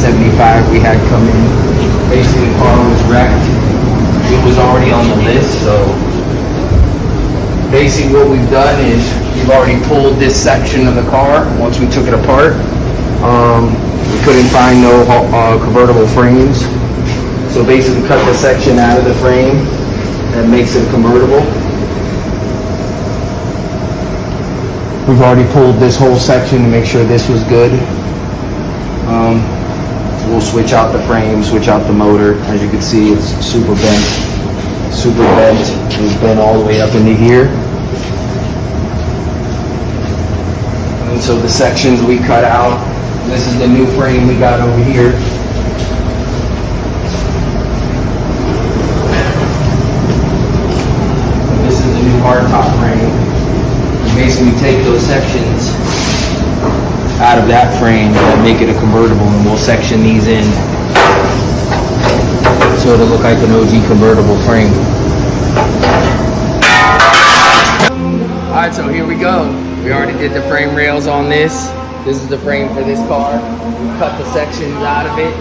I-95 we had come in. Basically, the car was wrecked. It was already on the list, so basically what we've done is we've already pulled this section of the car once we took it apart. We couldn't find no convertible frames, so basically cut the section out of the frame that makes it convertible. We've already pulled this whole section to make sure this was good. We'll switch out the frame, switch out the motor. As you can see, it's super bent. Super bent. It's bent all the way up into here. And so the sections we cut out, this is the new frame we got over here. And this is the new hardtop frame. Basically take those sections out of that frame and make it a convertible, and we'll section these in so it'll look like an OG convertible frame. Alright, so here we go. We already did the frame rails on this. This is the frame for this car. We cut the sections out of it.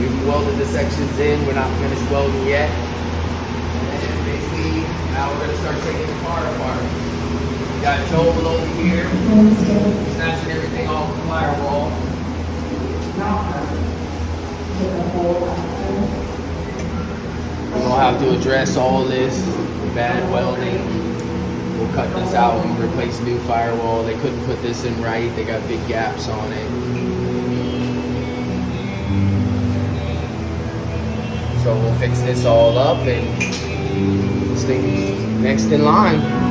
We've welded the sections in. We're not finished welding yet. And basically, now we're going to start taking the car apart. Got Joel over here, snatching everything off the firewall. We'll have to address all this bad welding. We'll cut this out and replace new firewall. They couldn't put this in right. They got big gaps on it. So we'll fix this all up and stay next in line.